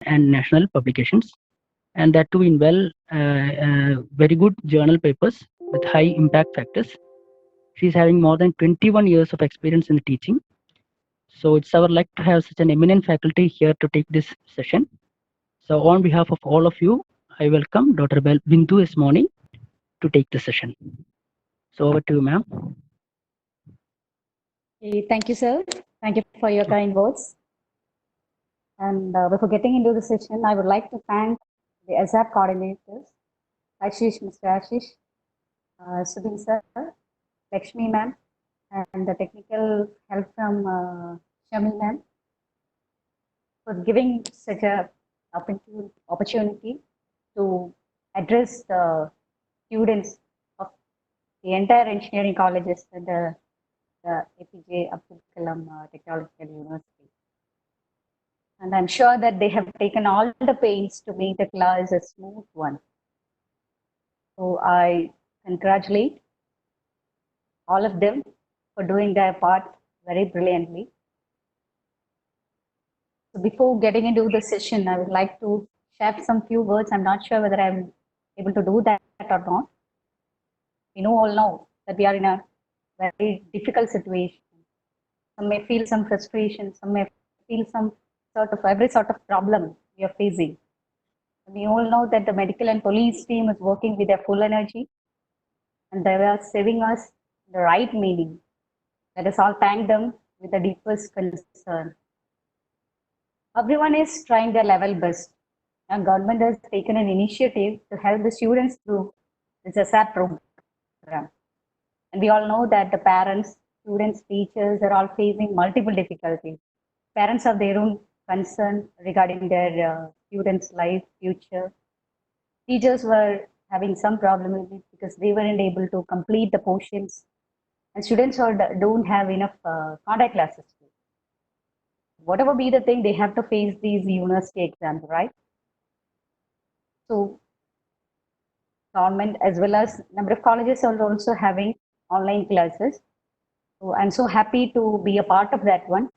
and national publications, and that too in very good journal papers with high impact factors. She's having more than 21 years of experience in the teaching. So it's our luck to have such an eminent faculty here to take this session. So on behalf of all of you, I welcome Dr. Bindu Esmoni to take the session. So over to you, ma'am. Thank you, sir. Thank you for your kind words. And before getting into the session, I would like to thank the ASAP coordinators, Ashish, Mr. Ashish, Subin sir, Lakshmi ma'am, and the technical help from Shami ma'am for giving such a opportunity to address the students of the entire engineering colleges at the APJ Abdul Kalam Technological University. And I'm sure that they have taken all the pains to make the class a smooth one. So I congratulate all of them for doing their part very brilliantly. So before getting into the session, I would like to share some few words. I'm not sure whether I'm able to do that or not. We all know that we are in a very difficult situation. Some may feel some frustration, some may feel some every sort of problem we are facing. We all know that the medical and police team is working with their full energy and they are saving us the right meaning. Let us all thank them with the deepest concern. Everyone is trying their level best, and government has taken an initiative to help the students through this ASAP program. And we all know that the parents, students, teachers are all facing multiple difficulties. Parents have their own concern regarding their students' life, future. Teachers were having some problem with it because they weren't able to complete the portions, and students don't have enough contact classes. Whatever be the thing, they have to face these university exams, right? So government as well as number of colleges are also having online classes. So I'm so happy to be a part of that one,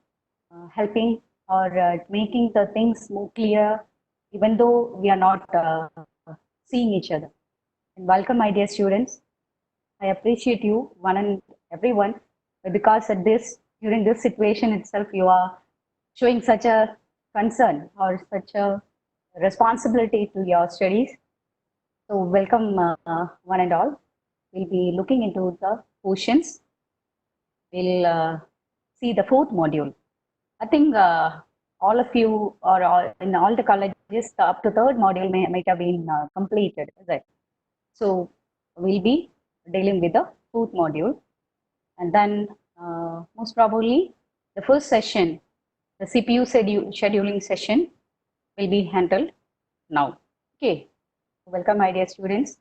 helping or making the things more clear, even though we are not seeing each other. And welcome, my dear students. I appreciate you, one and everyone, because during this situation itself, you are showing such a concern or such a responsibility to your studies. So welcome one and all. We'll be looking into the portions. We'll see the fourth module. I think all of you or in all the colleges, up to third module might have been completed. Right? So we'll be dealing with the fourth module. And then most probably the first session, the CPU scheduling session will be handled now. Okay, welcome, my dear students.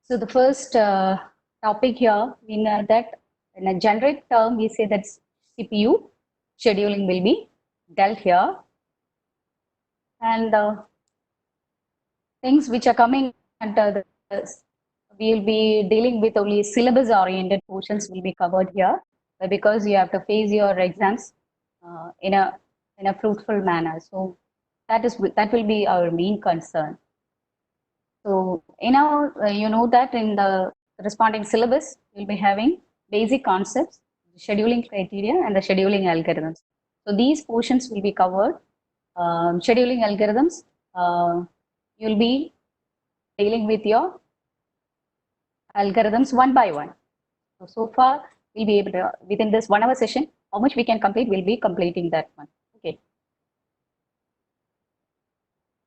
So the first topic here, we know that in a generic term, we say that CPU scheduling will be dealt here. And things which are coming under this, we'll be dealing with only syllabus oriented portions will be covered here, because you have to face your exams in a fruitful manner. So that will be our main concern. So you know that in the corresponding syllabus we'll be having basic concepts, scheduling criteria, and the scheduling algorithms. So these portions will be covered. Scheduling algorithms, you'll be dealing with your algorithms one by one. So far, we'll be able to, within this 1 hour session, how much we can complete, we'll be completing that one. Okay.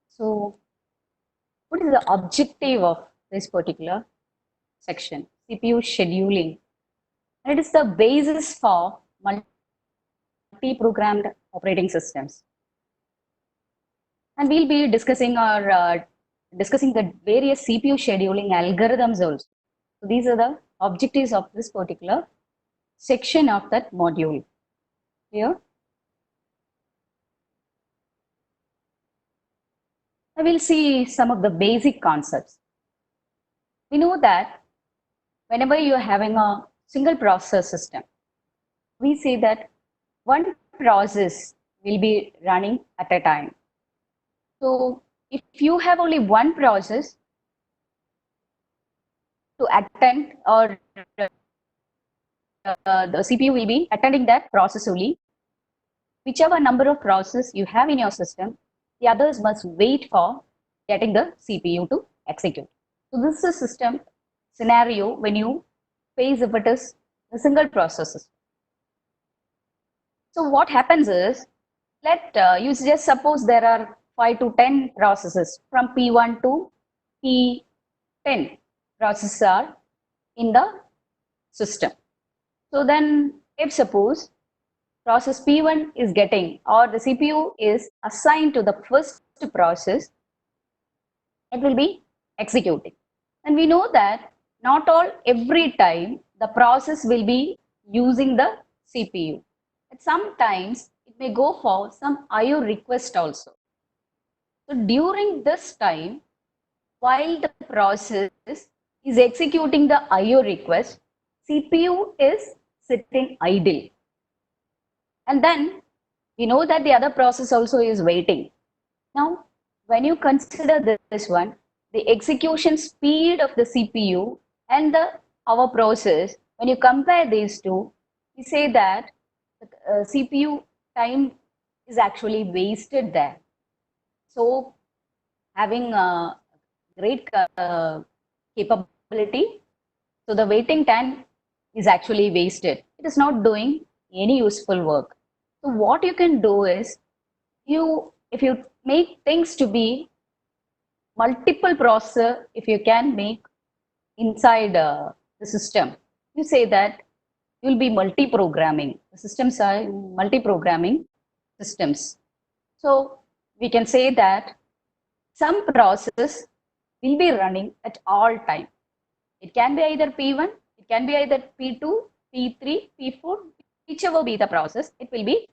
So what is the objective of this particular section? CPU scheduling. And it is the basis for multi-programmed operating systems. And we'll be discussing the various CPU scheduling algorithms also. So these are the objectives of this particular section of that module. Here, I will see some of the basic concepts. We know that whenever you are having a single process system, we say that one process will be running at a time. So if you have only one process to attend, or the CPU will be attending that process only. Whichever number of processes you have in your system, the others must wait for getting the CPU to execute. So this is a system scenario when you face if it is a single process. So what happens is, let you just suppose there are 5 to 10 processes from P1 to P10 processes are in the system. So then if suppose process P1 is getting, or the CPU is assigned to the first process, it will be executing. And we know that not every time the process will be using the CPU. But sometimes it may go for some IO request also. So during this time, while the process is executing the IO request, CPU is sitting idle. And then we know that the other process also is waiting. Now, when you consider this one, the execution speed of the CPU and our process, when you compare these two, we say that the CPU time is actually wasted there. So, having a great capability, so the waiting time is actually wasted. It is not doing any useful work. So what you can do is, if you make things to be multiple processor, if you can make inside the system, you say that you'll be multi-programming. The systems are multi-programming systems. So we can say that some process will be running at all time. It can be either P1, it can be either P2, P3, P4, whichever be the process, it will be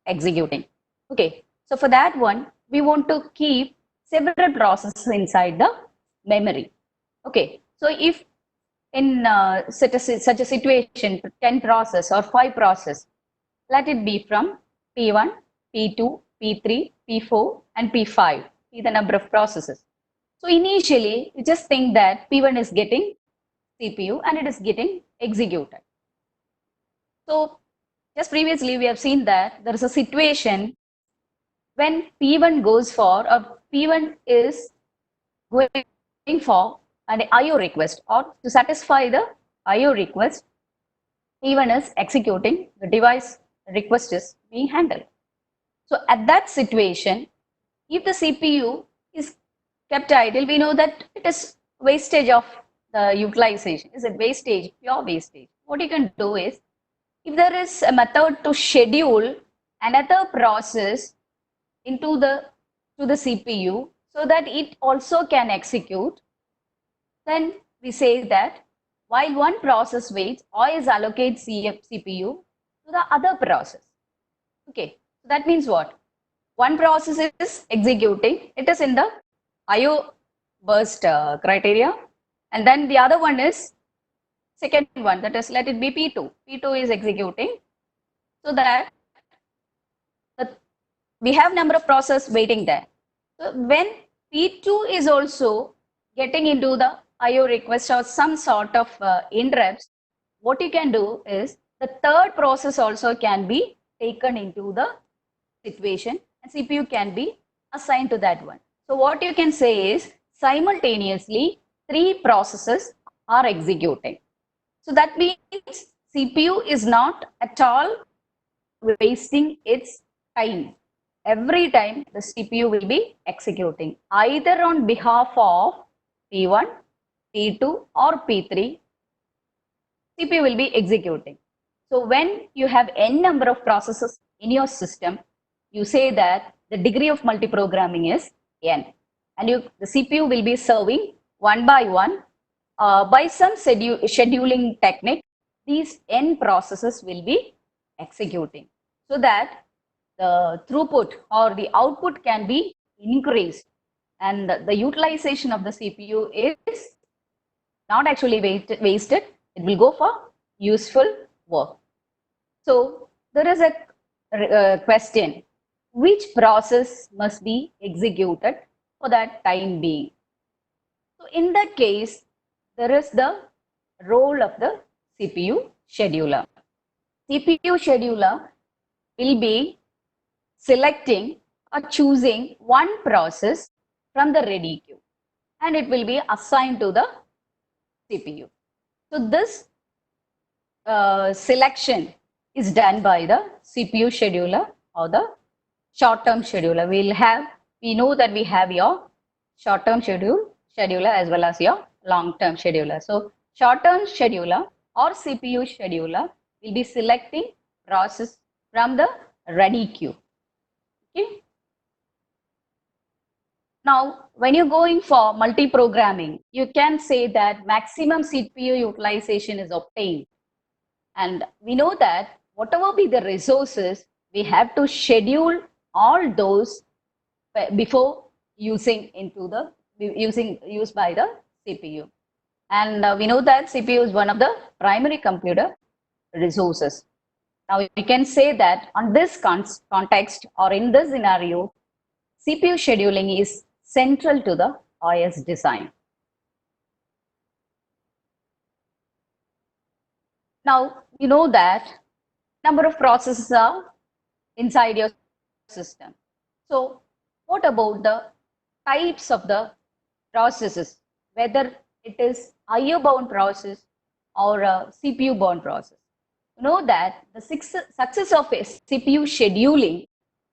executing. Okay, so for that one, we want to keep several processes inside the memory. Okay, so if in such a situation, 10 process or 5 process, let it be from P1, P2, P3, P4 and P5, be the number of processes. So initially, you just think that P1 is getting CPU and it is getting executed. So just previously, we have seen that there is a situation when P1 goes for, or P1 is going for an IO request, or to satisfy the IO request, P1 is executing, the device request is being handled. So at that situation, if the CPU is kept idle, we know that it is wastage of the utilization. Is it wastage, pure wastage? What you can do is, if there is a method to schedule another process into the CPU so that it also can execute, then we say that while one process waits, always allocate CPU to the other process. Okay, so that means what? One process is executing, it is in the IO burst criteria, and then the other one is second one, that is, let it be P2. P2 is executing, so that we have number of processes waiting there. So when P2 is also getting into the IO request or some sort of interrupts, what you can do is the third process also can be taken into the situation and CPU can be assigned to that one. So what you can say is simultaneously 3 processes are executing. So that means CPU is not at all wasting its time. Every time the CPU will be executing either on behalf of P1, P2 or P3, CPU will be executing. So when you have n number of processes in your system, you say that the degree of multiprogramming is n, and the CPU will be serving one by one. By some scheduling technique, these n processes will be executing, so that the throughput or the output can be increased, and the utilization of the CPU is not actually wasted. It will go for useful work. So there is a question, which process must be executed for that time being? So in that case, there is the role of the CPU scheduler. CPU scheduler will be selecting or choosing one process from the ready queue, and it will be assigned to the CPU. So this selection is done by the CPU scheduler or the short-term scheduler. We know that we have your short-term scheduler as well as your long-term scheduler. So short-term scheduler or CPU scheduler will be selecting process from the ready queue. Okay. Now, when you're going for multi-programming, you can say that maximum CPU utilization is obtained. And we know that whatever be the resources, we have to schedule all those before used by the CPU. And we know that CPU is one of the primary computer resources. Now you can say that on this context or in this scenario, CPU scheduling is central to the OS design. Now you know that number of processes are inside your system. So what about the types of the processes, whether it is IO bound process or a CPU bound process? You know that the success of a CPU scheduling,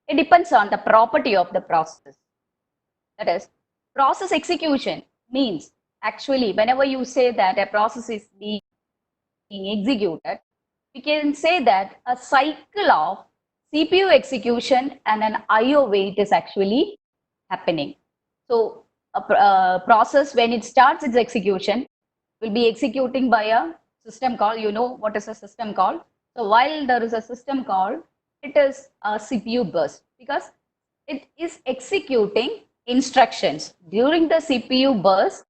it depends on the property of the process. That is, process execution means actually whenever you say that a process is being executed, we can say that a cycle of CPU execution and an IO wait is actually happening. So a process, when it starts its execution, will be executing by a system call. You know what is a system call? So while there is a system call, it is a CPU burst because it is executing instructions. During the CPU burst,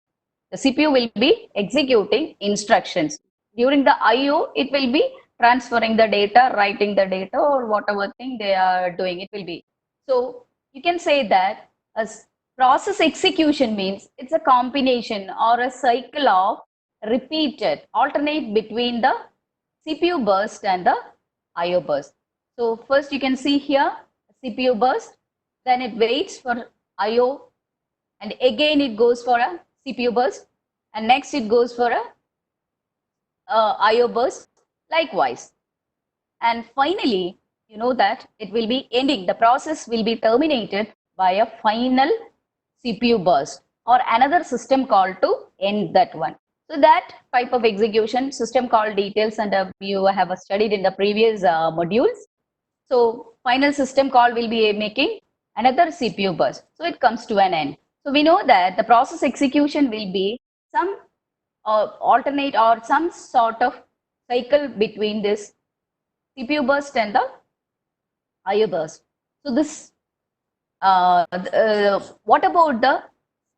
the CPU will be executing instructions. During the IO, it will be transferring the data, writing the data, or whatever thing they are doing, it will be. So you can say that as process execution means it's a combination or a cycle of repeated, alternate between the CPU burst and the IO burst. So first you can see here CPU burst, then it waits for IO, and again it goes for a CPU burst, and next it goes for a IO burst likewise. And finally, you know that it will be ending, the process will be terminated by a final CPU burst or another system call to end that one. So that type of execution, system call details, and you have studied in the previous modules. So final system call will be making another CPU burst. So it comes to an end. So we know that the process execution will be some alternate or some sort of cycle between this CPU burst and the IO burst. So this, what about the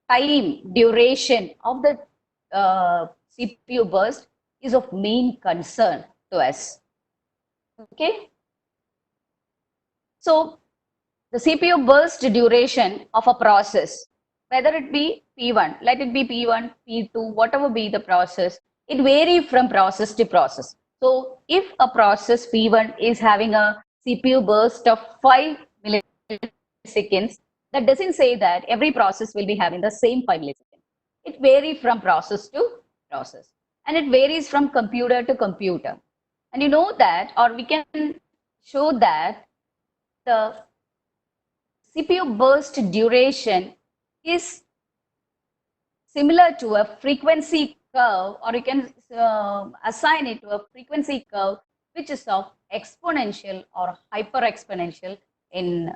time duration of the CPU burst is of main concern to us. Okay. So the CPU burst duration of a process, whether it be P1, let it be P1, P2, whatever be the process, it varies from process to process. So if a process P1 is having a CPU burst of 5 milliseconds, that doesn't say that every process will be having the same 5 milliseconds. It varies from process to process, and it varies from computer to computer. And you know that, or we can show that the CPU burst duration is similar to a frequency curve, or you can assign it to a frequency curve which is of exponential or hyper exponential in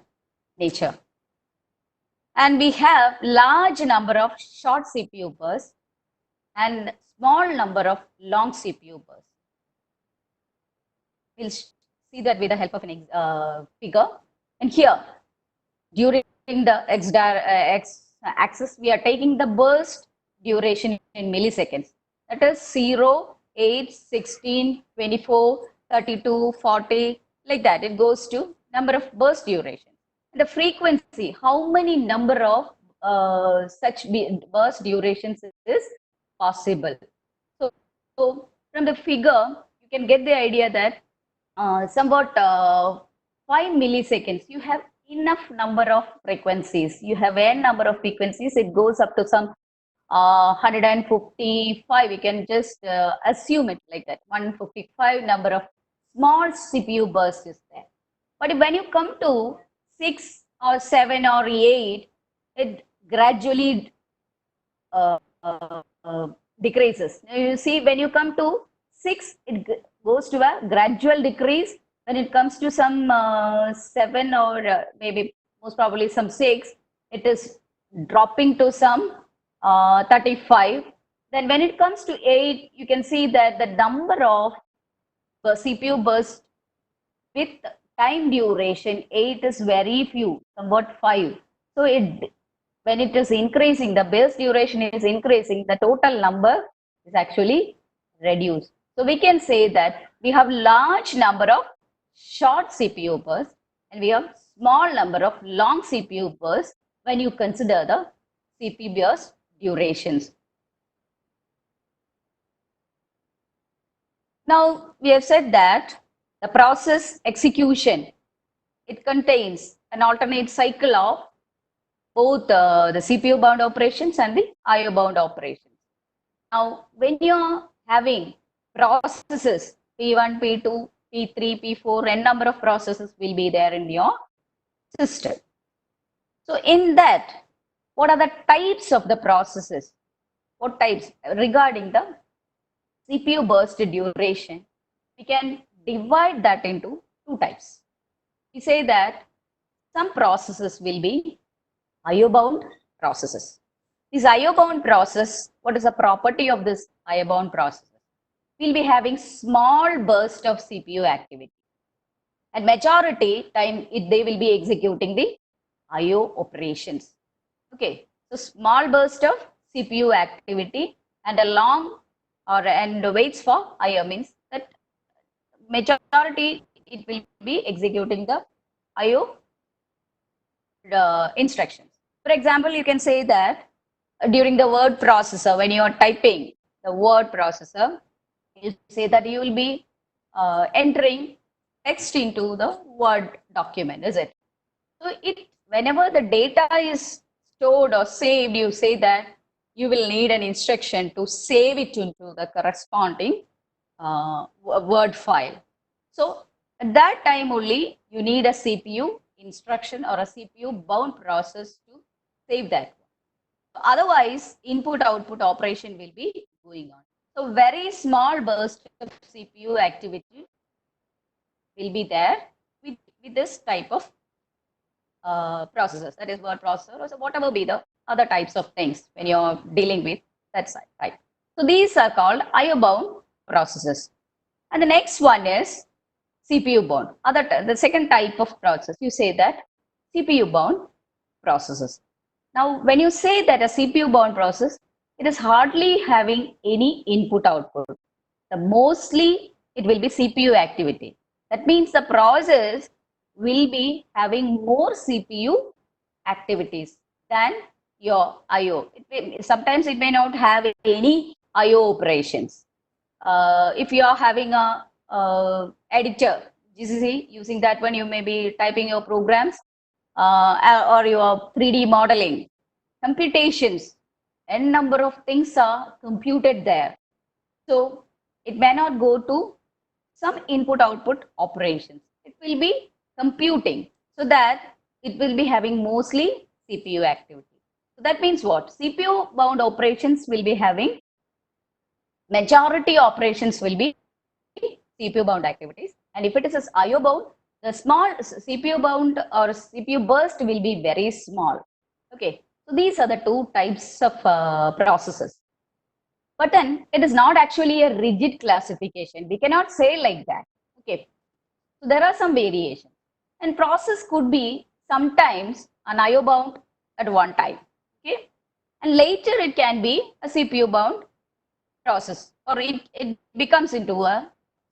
nature. And we have large number of short CPU bursts and small number of long CPU bursts. We'll see that with the help of an figure. And here, during the x-axis, we are taking the burst duration in milliseconds. That is 0, 8, 16, 24, 32, 40, like that. It goes to number of burst duration. The frequency, how many number of such burst durations is possible. So from the figure, you can get the idea that somewhat 5 milliseconds, you have enough number of frequencies. You have n number of frequencies. It goes up to some 155. You can just assume it like that. 155 number of small CPU bursts is there. But when you come to 6 or 7 or 8, it gradually decreases. Now you see, when you come to 6, it goes to a gradual decrease. When it comes to some 7 or maybe most probably some 6, it is dropping to some 35. Then when it comes to 8, you can see that the number of CPU bursts with time duration 8 is very few, somewhat 5. So when it is increasing, the base duration is increasing, the total number is actually reduced. So we can say that we have large number of short CPU bursts and we have small number of long CPU bursts when you consider the CPU burst durations. Now we have said that the process execution, it contains an alternate cycle of both the CPU bound operations and the IO bound operations. Now, when you're having processes P1, P2, P3, P4, n number of processes will be there in your system. So, in that, what are the types of the processes? What types regarding the CPU burst duration? We can divide that into two types. We say that some processes will be IO bound processes. This IO bound process, what is the property of this IO bound process? We'll be having small burst of CPU activity. And majority time they will be executing the IO operations. Okay, so small burst of CPU activity and a long and waits for IO means that majority it will be executing the IO instructions. For example, you can say that during the word processor, when you are typing the word processor, you say that you will be entering text into the Word document, is it? So whenever the data is stored or saved, you say that you will need an instruction to save it into the corresponding Word file. So at that time only you need a CPU instruction or a CPU bound process to save that. Otherwise, input-output operation will be going on. So very small burst of CPU activity will be there with this type of processors. That is word processor or so whatever be the other types of things when you're dealing with that side, right? So these are called IO bound processes. And the next one is CPU bound. The second type of process, you say that CPU bound processes. Now, when you say that a CPU bound process, it is hardly having any input output. Mostly it will be CPU activity. That means the process will be having more CPU activities than your IO. Sometimes it may not have any IO operations. If you are having a editor, GCC, using that one, you may be typing your programs or your 3D modeling, computations, n number of things are computed there. So it may not go to some input-output operations. It will be computing, so that it will be having mostly CPU activity. So that means what? CPU-bound operations will be having majority operations will be CPU-bound activities, and if it is IO-bound, the small CPU-bound or CPU burst will be very small. Okay, so these are the two types of processes. But then it is not actually a rigid classification. We cannot say like that. Okay, so there are some variations, and process could be sometimes an IO-bound at one time. Okay, and later it can be a CPU-bound process, or it becomes into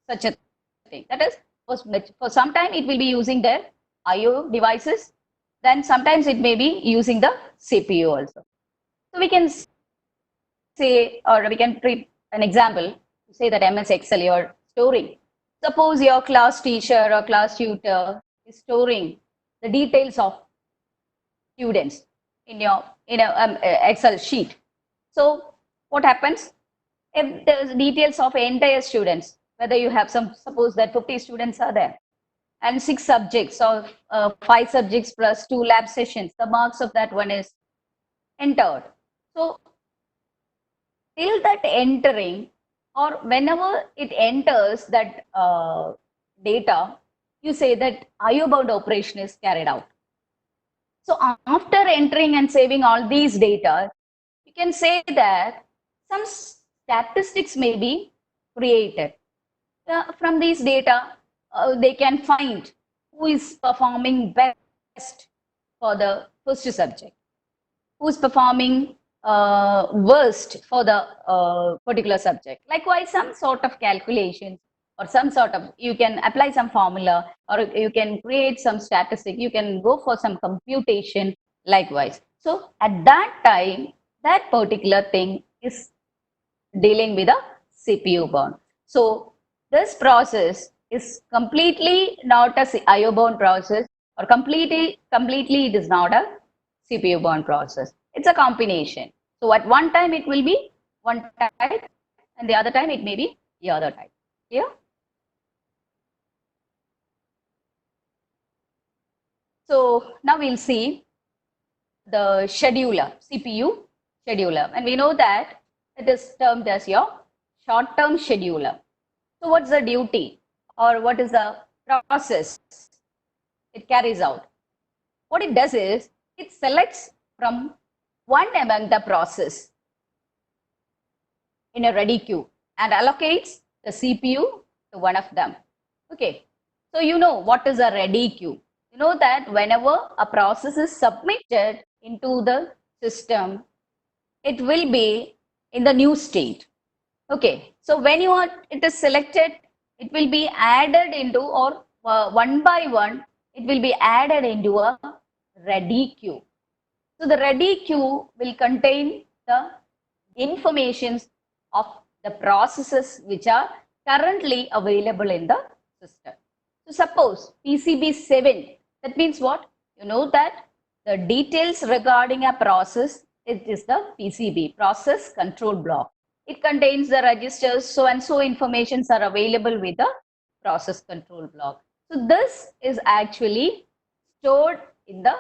such a thing. That is, for some time it will be using their IO devices, then sometimes it may be using the CPU also. So we can say, or we can treat an example to say that MS Excel you're storing. Suppose your class teacher or class tutor is storing the details of students in a Excel sheet. So what happens if there's details of entire students, whether you have some, suppose that 50 students are there and 6 subjects or 5 subjects plus 2 lab sessions, the marks of that one is entered. So till that entering, or whenever it enters that data, you say that IO bound operation is carried out. So after entering and saving all these data, you can say that some statistics may be created. From these data, they can find who is performing best for the first subject, who is performing worst for the particular subject. Likewise, some sort of calculations or some sort of, you can apply some formula or you can create some statistic, you can go for some computation likewise. So at that time, that particular thing is dealing with a CPU bound. So this process is completely not a IO bound process, or completely it is not a CPU bound process. It's a combination. So at one time it will be one type and the other time it may be the other type. Clear? So now we'll see the scheduler, CPU scheduler, and we know that it is termed as your short-term scheduler. So what's the duty, or what is the process it carries out? What it does is it selects from one among the process in a ready queue and allocates the CPU to one of them. Okay, so you know what is a ready queue. You know that whenever a process is submitted into the system, it will be in the new state. Okay, so when it is selected, it will be added into, or one by one, it will be added into a ready queue. So the ready queue will contain the informations of the processes which are currently available in the system. So suppose PCB 7, that means what? You know that the details regarding a process, it is the PCB, process control block. It contains the registers, so and so informations are available with the process control block. So this is actually stored in the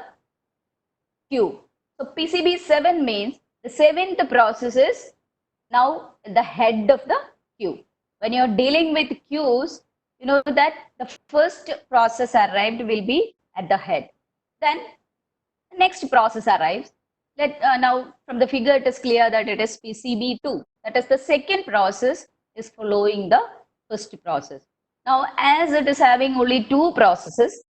queue. So PCB 7 means the 7th process is now the head of the queue. When you're dealing with queues, you know that the first process arrived will be at the head. Then the next process arrives. Now from the figure it is clear that it is PCB2. That is the second process is following the first process. Now as it is having only 2 processes,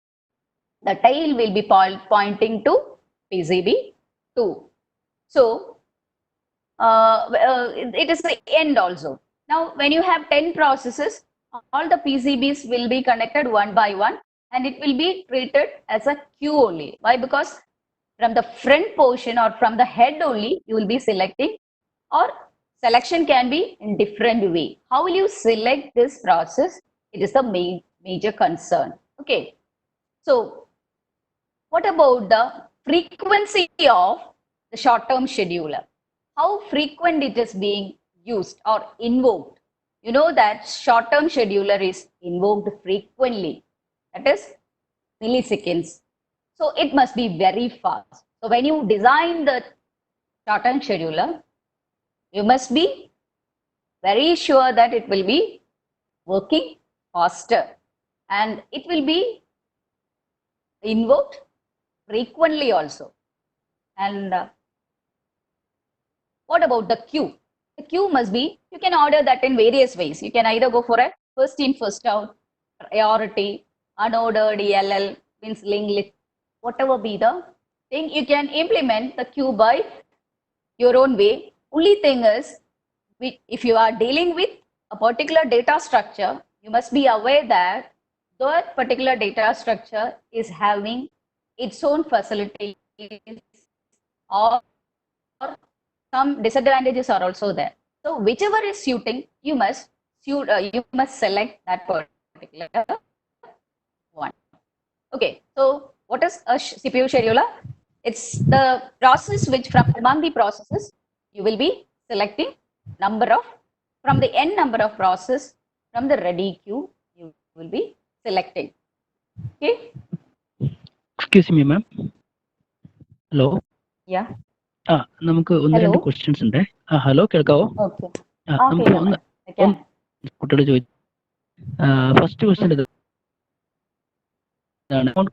the tail will be pointing to PCB2. So it is the end also. Now when you have 10 processes, all the PCBs will be connected one by one and it will be treated as a queue only. Why? Because from the front portion or from the head only you will be selecting, or selection can be in different way. How will you select this process? It is the major concern. Okay. So what about the frequency of the short-term scheduler? How frequent it is being used or invoked? You know that short-term scheduler is invoked frequently. That is milliseconds. So it must be very fast. So when you design the short-term scheduler, you must be very sure that it will be working faster and it will be invoked frequently also. And what about the queue? The queue must be, you can order that in various ways. You can either go for a first in, first out, priority, unordered, ELL, means linked list, whatever be the thing, you can implement the queue by your own way. Only thing is, if you are dealing with a particular data structure, you must be aware that that particular data structure is having its own facilities or some disadvantages are also there. So whichever is suiting, you must select that particular one. Okay, so what is a CPU scheduler? It's the process which from among the processes you will be selecting from the n number of process from the ready queue you will be selecting. Okay. Excuse me, ma'am. Hello. Yeah. നമുക്ക് ഒന്ന് രണ്ട് questions ഉണ്ട്. Hello, കേൾക്കാവോ? നമുക്ക് കുട്ടിയോട് ചോദിച്ചു. First question ഇതാണ്,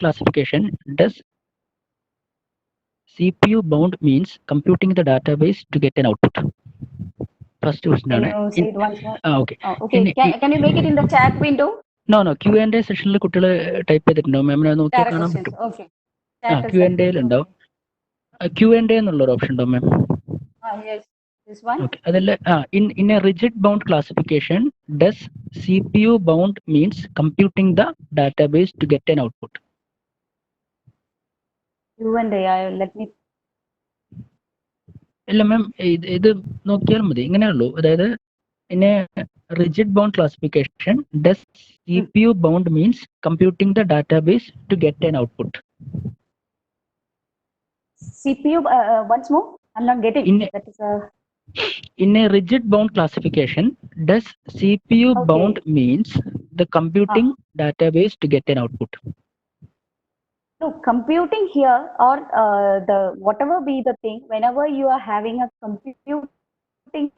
classification. Does CPU bound means computing the database to get an output? First question. Can you say it once more? Okay. Can you make it in the chat window? No, Q&A സെഷനിൽ കുട്ടികൾ type ചെയ്തിട്ടുണ്ടോ? മാമിനെ നോക്കിയാൽ കാണാൻ പറ്റും. Q&A ഉണ്ടാവും. Q&A എന്നുള്ളൊരു option ഉണ്ടോ മാം? Okay. അതല്ല, in a rigid bound classification, does CPU bound means computing the database to get an output? Q&A, let me. ഇല്ല മാം, ഇത് നോക്കിയാൽ മതി. ഇങ്ങനെയുള്ളൂ. അതായത് in a rigid bound classification, does CPU bound means computing the database to get an output? CPU, once more? I'm not getting. In a rigid bound classification, does CPU bound means the computing database to get an output? So computing here, or the whatever be the thing, whenever you are having a computing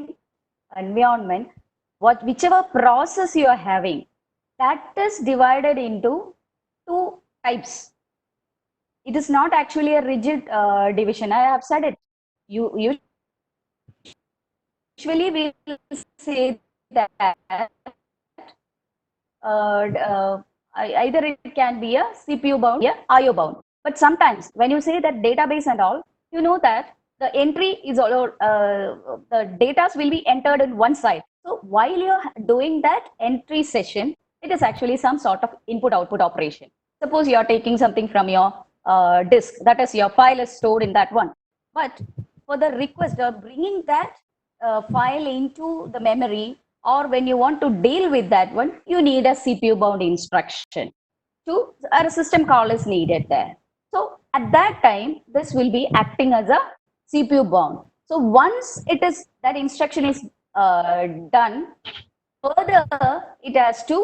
environment, whichever process you are having, that is divided into two types. It is not actually a rigid division. I have said it. You usually we will say that either it can be a CPU bound or IO bound. But sometimes when you say that database and all, you know that the entry is all the data will be entered in one side. So while you're doing that entry session, it is actually some sort of input-output operation. Suppose you are taking something from your disk, that is your file is stored in that one. But for the request of bringing that file into the memory, or when you want to deal with that one, you need a CPU bound instruction. A system call is needed there. So at that time, this will be acting as a CPU bound. So once that instruction is done, further it has to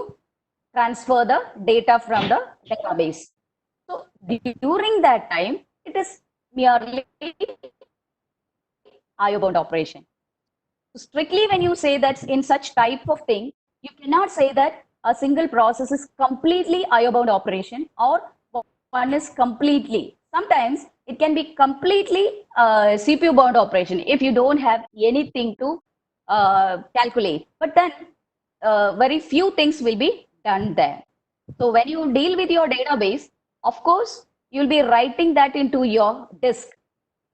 transfer the data from the database. So during that time, it is merely IO bound operation. Strictly when you say that in such type of thing, you cannot say that a single process is completely IO bound operation or one is completely. Sometimes it can be completely CPU bound operation if you don't have anything to calculate. But then very few things will be done there. So when you deal with your database, of course, you'll be writing that into your disk.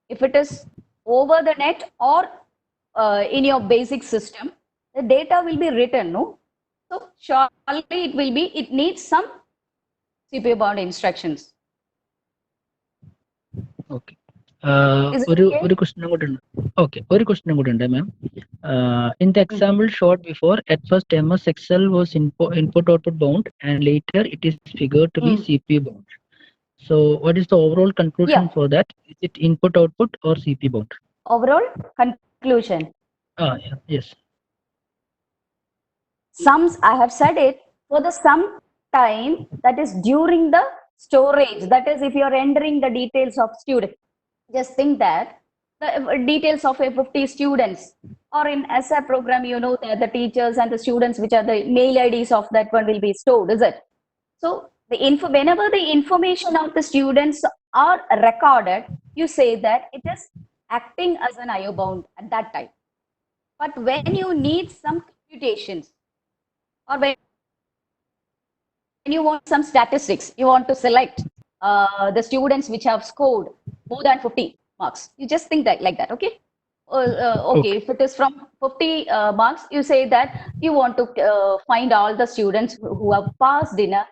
If it is over the net or in your basic system, the data will be written, no? So surely it needs some CPU bound instructions. Okay. ഒരു question കൂടെ ഉണ്ട്. Okay, ഒരു question കൂടെ ഉണ്ട് മാം. In the example showed before, at first MS Excel was input-output bound and later it is figured to be CPU bound. So what is the overall conclusion for that? Is it input-output or CPU bound? Overall conclusion. Yes. I have said it, for the some time, that is during the storage, that is if you are entering the details of student, just think that the details of 50 students, or in SA program, you know that the teachers and the students, which are the mail IDs of that one will be stored, is it? So whenever the information of the students are recorded, you say that it is acting as an IO bound at that time. But when you need some computations, or when you want some statistics, you want to select the students which have scored more than 50 marks. You just think that like that, okay? okay, if it is from 50 marks, you say that you want to find all the students who have passed in a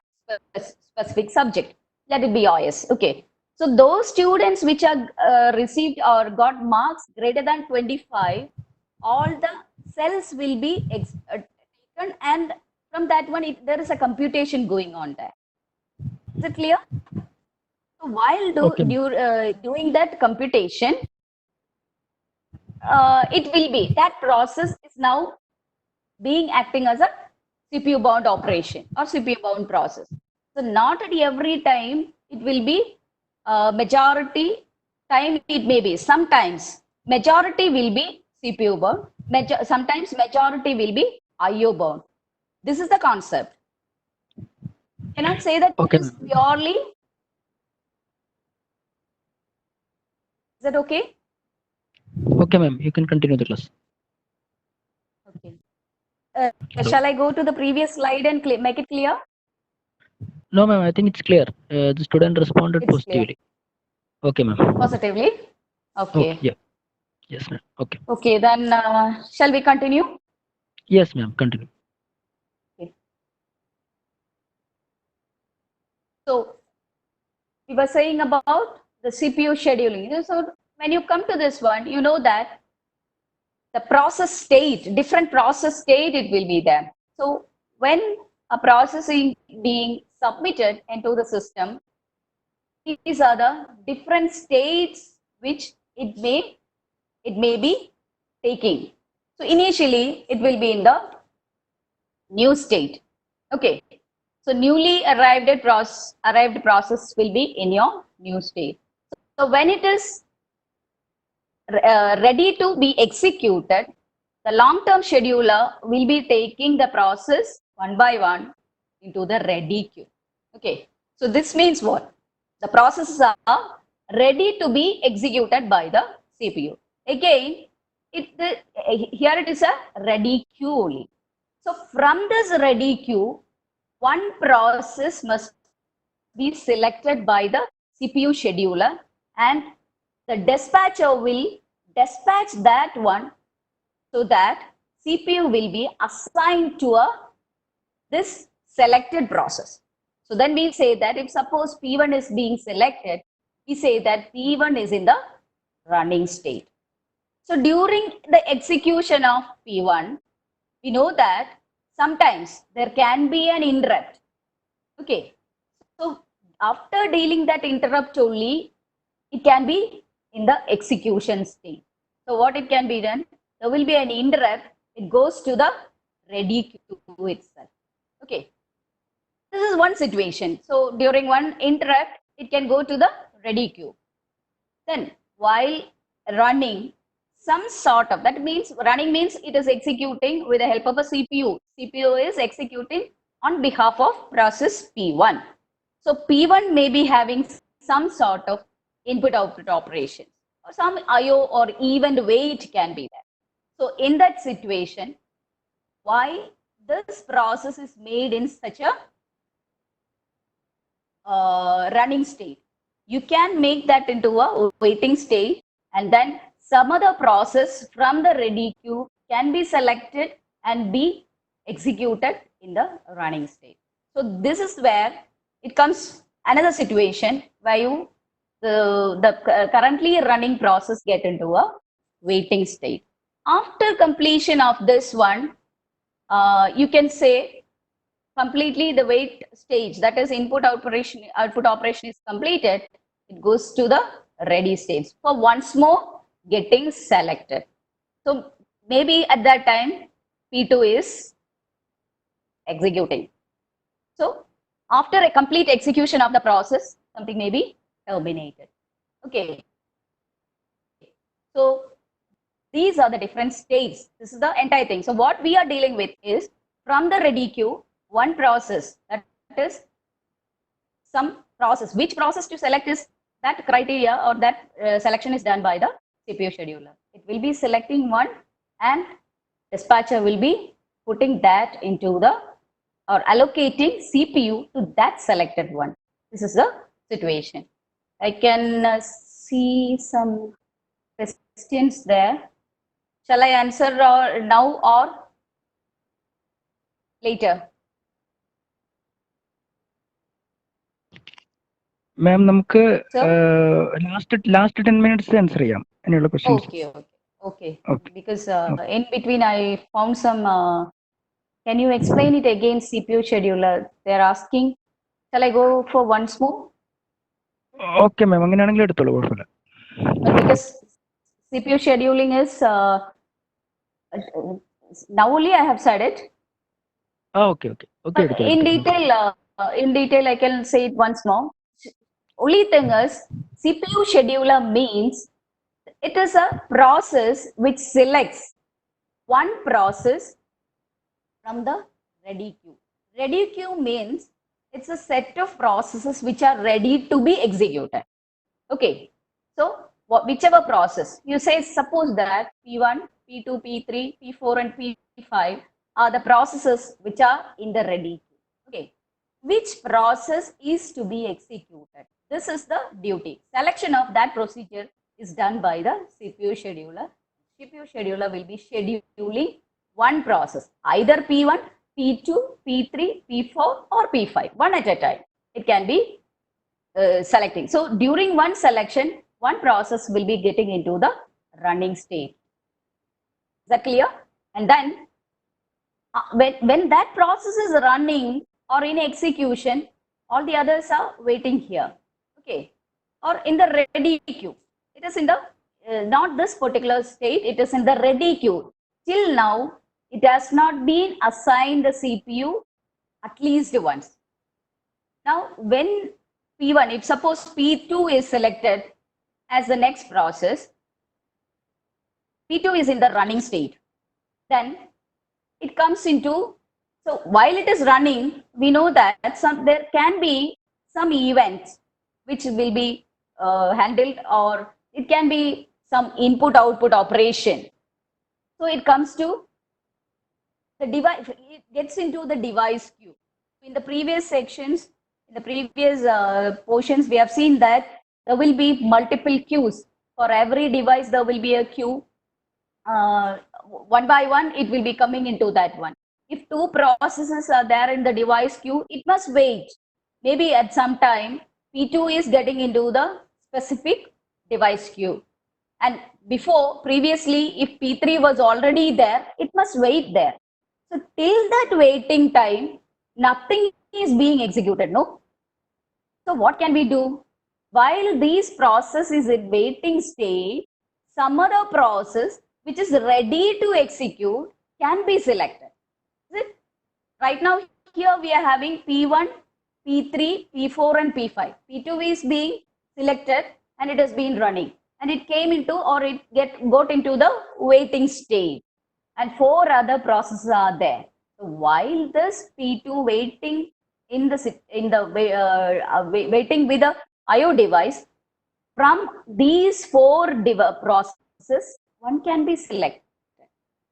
specific subject. Let it be IS. Okay. So those students which are received or got marks greater than 25, all the cells will be taken, and from that one, there is a computation going on there. Is it clear? So while Okay. doing that computation, it will be that process is now being acting as a CPU bound operation or CPU bound process. So not at every time it will be majority time, it may be sometimes majority will be CPU bound, sometimes majority will be IO bound. This is the concept. Cannot say that Okay. it is purely. Is that okay? Okay, ma'am. You can continue the class. Okay. Hello. Shall I go to the previous slide and make it clear? No, ma'am. I think it's clear. The student responded It's positively. Okay, ma'am. Positively? Okay. Okay. Yeah. Yes, ma'am. Okay. Okay, then shall we continue? Yes, ma'am. Continue. Okay. So we were saying about the CPU scheduling. So when you come to this one, you know that the process state, different process state, it will be there. So when a process is being submitted into the system, these are the different states which it may be taking. So initially, it will be in the new state. Okay. So newly arrived process will be in your new state. So when it is ready to be executed, the long-term scheduler will be taking the process one by one into the ready queue. Okay. So this means what? The processes are ready to be executed by the CPU. Again, here it is a ready queue only. So from this ready queue, one process must be selected by the CPU scheduler, and the dispatcher will dispatch that one so that CPU will be assigned to this selected process. So then we say that if suppose P1 is being selected, we say that P1 is in the running state. So during the execution of P1, we know that sometimes there can be an interrupt. Okay. So after dealing that interrupt only, it can be in the execution state. So what it can be done? There will be an interrupt. It goes to the ready queue itself. Okay. This is one situation. So during one interrupt, it can go to the ready queue. Then while running, some sort of, that means running means it is executing with the help of a CPU. CPU is executing on behalf of process P1. So P1 may be having some sort of input-output operations, or some IO or event wait can be there. So in that situation, why this process is made in such a running state? You can make that into a waiting state, and then some other process from the ready queue can be selected and be executed in the running state. So this is where it comes another situation where the currently running process get into a waiting state. After completion of this one, you can say completely the wait stage, that is output operation is completed, it goes to the ready stage for once more getting selected. So maybe at that time P2 is executing. So after a complete execution of the process, something may be terminated. Okay. So these are the different states. This is the entire thing. So what we are dealing with is from the ready queue, one process, that is some process. Which process to select is that criteria, or that selection is done by the CPU scheduler. It will be selecting one, and dispatcher will be putting that into the, or allocating CPU to that selected one. This is the situation. I can see some questions there. Shall I answer now or later? മാം നമുക്ക് Sir? Last 10 minutes answer ചെയ്യാം അതിനുള്ള questions. Okay. Okay. Because in between I found some. Can you explain it again? CPU scheduler. They're asking. Shall I go for once more? Okay ma'am, അങ്ങനെയാണെങ്കിൽ എടുത്തോളൂ, കുഴപ്പമില്ല. Because CPU scheduling is now only I have said it. Okay. But in detail, I can say it once more. Only thing is, CPU scheduler means it is a process which selects one process from the ready queue. Ready queue means it's a set of processes which are ready to be executed. Okay. So whichever process you say, suppose that P1, P2, P3, P4 and P5 are the processes which are in the ready queue. Okay. Which process is to be executed? This is the duty. Selection of that procedure is done by the CPU scheduler. CPU scheduler will be scheduling one process, either P1, P2, P3, P4 or P5, one at a time. It can be selecting. So during one selection, one process will be getting into the running state. Is that clear? And then when that process is running or in execution, all the others are waiting here. Okay. Or in the ready queue. It is in the, not this particular state, it is in the ready queue. Till now, it has not been assigned the CPU at least once. Now, when P1, if suppose P2 is selected as the next process, P2 is in the running state. Then it comes into, so while it is running, we know that there can be some events which will be handled, or it can be some input-output operation. So it comes to the device, it gets into the device queue. In the previous sections, in the previous portions, we have seen that there will be multiple queues. For every device, there will be a queue. One by one, it will be coming into that one. If two processes are there in the device queue, it must wait. Maybe at some time, P2 is getting into the specific device queue. And before, previously, if P3 was already there, it must wait there. So till that waiting time, nothing is being executed, no? So what can we do? While these process is in waiting state, some other process which is ready to execute can be selected. Is it? Right now, here we are having P1, P3, P4 and P5. P2 is being selected and it has been running. And it came into, or it got into the waiting state. And 4 other processes are there. So while this P2 waiting waiting with the IO device, from these 4 processes, one can be selected.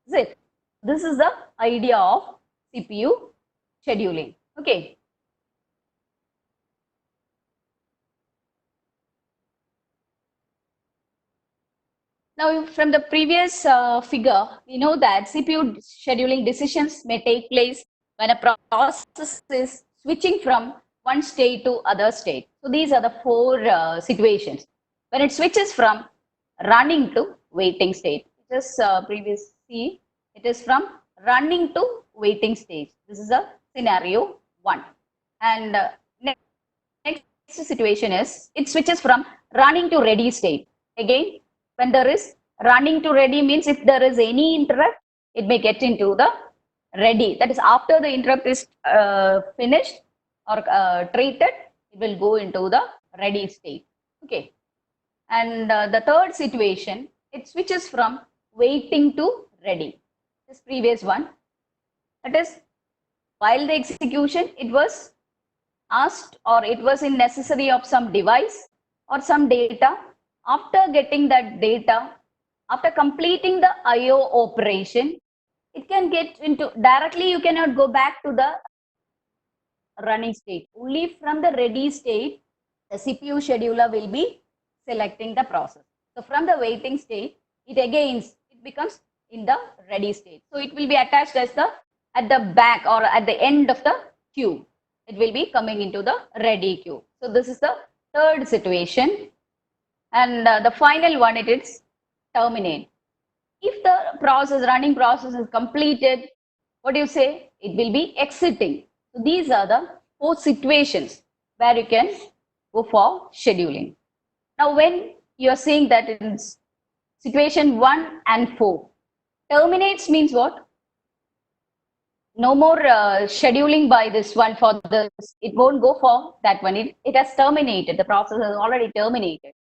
Is it? This is the idea of CPU scheduling. Okay. Now, from the previous figure, we know that CPU scheduling decisions may take place when a process is switching from one state to other state. So these are the 4 situations. When it switches from running to waiting state, just previously, it is from running to waiting stage. This is a scenario 1. And next situation is it switches from running to ready state. Again, when there is running to ready means if there is any interrupt, it may get into the ready. That is, after the interrupt is finished or treated, it will go into the ready state. Okay. And the third situation, it switches from waiting to ready. This previous one. That is, while the execution, it was asked or it was in necessary of some device or some data. After getting that data, after completing the IO operation, it can get into directly, you cannot go back to the running state. Only from the ready state, the CPU scheduler will be selecting the process. So from the waiting state, it becomes in the ready state. So it will be attached as the at the back or at the end of the queue. It will be coming into the ready queue. So this is the third situation. And the final one, it is terminate. If the running process is completed, what do you say? It will be exiting. So these are the 4 situations where you can go for scheduling. Now, when you are saying that in situation 1 and 4, terminates means what? No more scheduling by this one for this. It won't go for that one. It has terminated. The process has already terminated.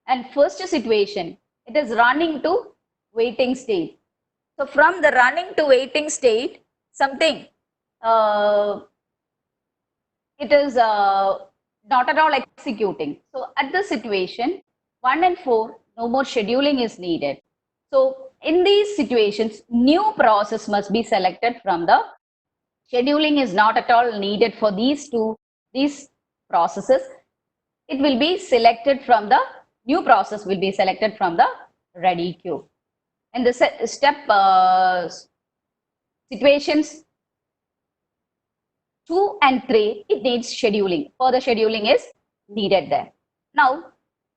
And first situation, it is running to waiting state. So from the running to waiting state, something it is not at all executing. So at this situation, 1 and 4, no more scheduling is needed. So in these situations, new process must be selected from the scheduling is not at all needed for these processes. It will be selected from the new process will be selected from the ready queue. And the step situations 2 and 3, it needs scheduling. Further scheduling is needed there. Now,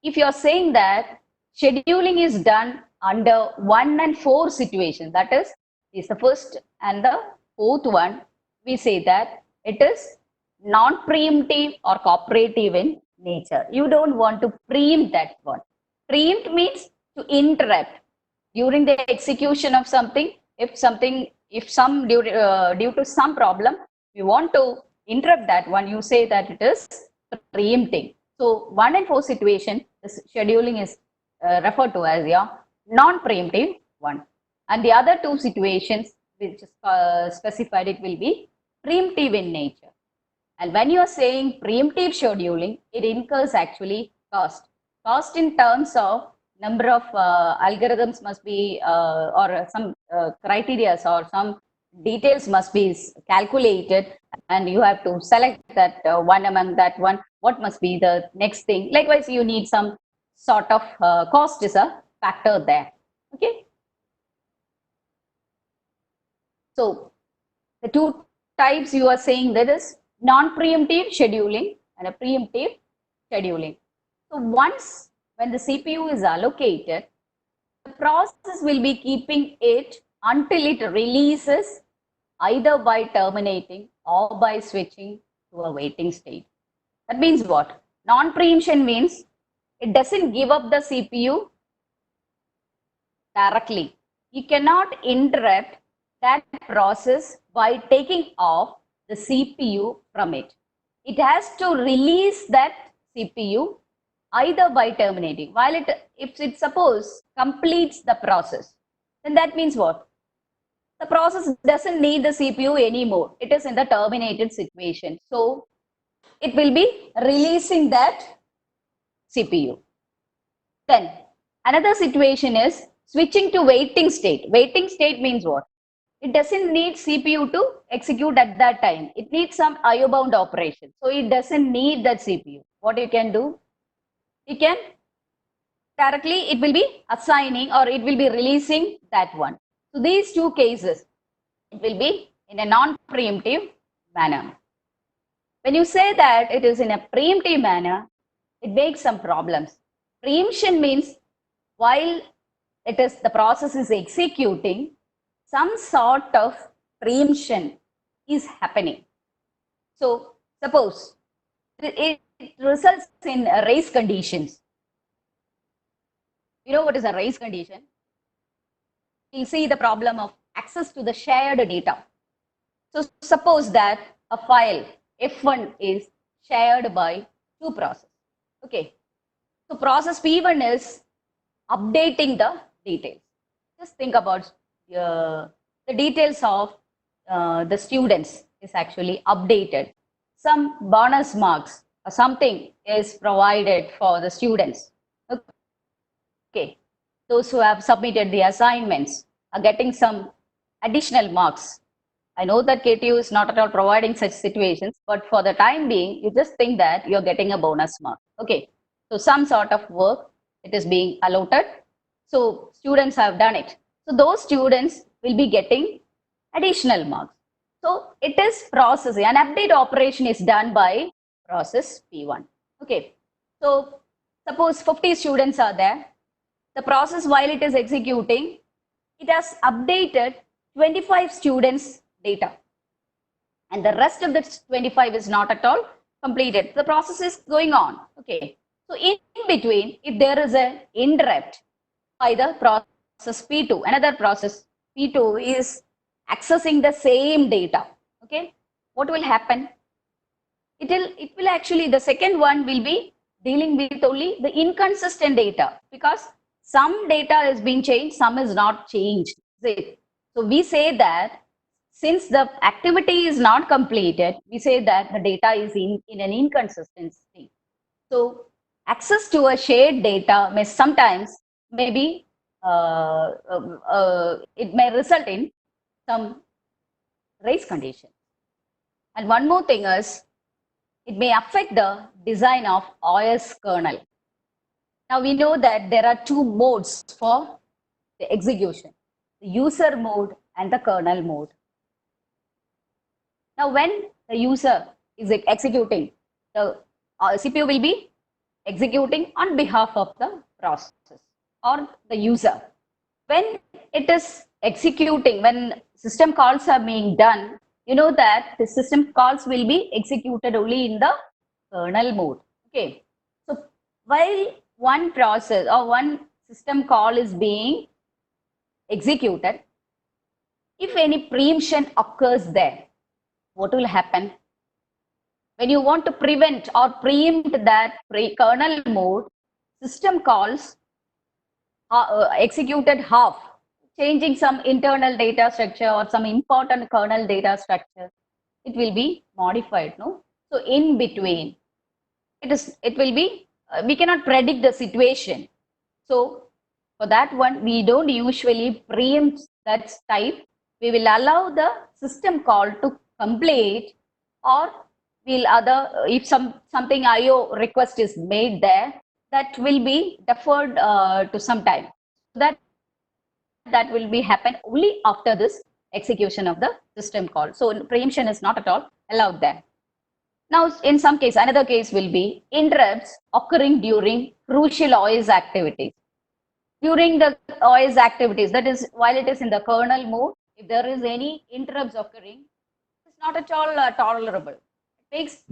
if you're saying that scheduling is done under 1 and 4 situations, that is the first and the fourth one, we say that it is non-preemptive or cooperative in nature. You don't want to preempt that one. Preempt means to interrupt during the execution of something. If due to some problem, you want to interrupt that one, you say that it is preempting. So 1 and 4 situation, the scheduling is referred to as your non-preemptive one. And the other 2 situations which is specified, it will be preemptive in nature. And when you are saying preemptive scheduling, it incurs actually cost. Cost in terms of number of algorithms must be or some criteria or some details must be calculated, and you have to select that one among that one. What must be the next thing? Likewise, you need some sort of cost is a factor there. Okay. So the 2 types you are saying, that is non-preemptive scheduling and a preemptive scheduling. So once when the CPU is allocated, the process will be keeping it until it releases, either by terminating or by switching to a waiting state. That means what? Non-preemption means it doesn't give up the CPU directly. You cannot interrupt that process by taking off the CPU from it. It has to release that CPU either by terminating. While if it suppose completes the process, then that means what? The process doesn't need the CPU anymore. It is in the terminated situation. So it will be releasing that CPU. Then another situation is switching to waiting state. Waiting state means what? It doesn't need CPU to execute at that time. It needs some IO bound operation. So it doesn't need that CPU. What you can do? You can directly, it will be assigning or it will be releasing that one. So these 2 cases, it will be in a non-preemptive manner. When you say that it is in a preemptive manner, it makes some problems. Preemption means while the process is executing, some sort of preemption is happening. So suppose it results in race conditions. You know what is a race condition? You'll see the problem of access to the shared data. So suppose that a file F1 is shared by 2 processes. Okay. So process P1 is updating the details. Just think about the details of the students is actually updated. Some bonus marks or something is provided for the students. Okay. Those who have submitted the assignments are getting some additional marks. I know that KTU is not at all providing such situations, but for the time being, you just think that you're getting a bonus mark. Okay. So some sort of work, it is being allotted. So students have done it. So those students will be getting additional marks. So it is processing. An update operation is done by process P1. Okay. So suppose 50 students are there. The process, while it is executing, it has updated 25 students' data. And the rest of the 25 is not at all completed. The process is going on. Okay. So in between, if there is an interrupt by the process P2, another process P2 is accessing the same data. Okay. What will happen? It will actually, the second one will be dealing with only the inconsistent data, because some data is being changed, some is not changed. So we say that since the activity is not completed, we say that the data is in an inconsistent state. So access to a shared data may sometimes maybe it may result in some race condition. And one more thing is, it may affect the design of OS kernel. Now we know that there are two modes for the execution, the user mode and the kernel mode. Now when the user is executing, the CPU will be executing on behalf of the process or the user. When it is executing, when system calls are being done, you know that the system calls will be executed only in the kernel mode. Okay. So while one process or one system call is being executed, if any preemption occurs there, what will happen? When you want to prevent or preempt that kernel mode, system calls executed half, changing some internal data structure or some important kernel data structure, it will be modified. No, so in between, it will be we cannot predict the situation. So for that one, we don't usually preempt that type. We will allow the system call to complete, or we'll if something IO request is made there, that will be deferred to some time. That will be happen only after this execution of the system call. So preemption is not at all allowed there. Now, in some case, another case will be interrupts occurring during crucial OS activities. During the OS activities, that is, while it is in the kernel mode, if there is any interrupts occurring, it's not at all tolerable. It makes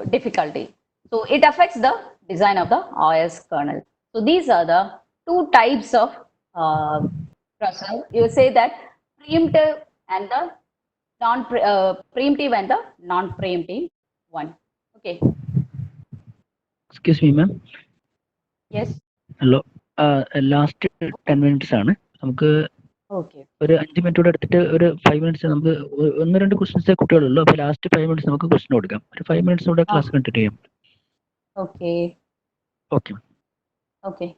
difficulty. So it affects the design of the OS kernel. So these are the two types of process. You say that preemptive and the preemptive and the non-preemptive one. Okay. Excuse me, ma'am. Yes. Hello. Last 10 minutes ആണ് നമുക്ക് Okay. ഒരു 5 minute എടുത്തിട്ട് ഒരു 5 minutes നമുക്ക് 1-2 ക്വസ്റ്റ്യൻസേ കുട്ടികളുള്ളൂ. അപ്പോൾ last 5 minutes നമുക്ക് question കൊടുക്കാം. ഒരു 5 മിനിറ്റ്സ് കൂടെ ക്ലാസ് കണ്ടിന്യൂ ചെയ്യാം. Okay. Okay. Okay.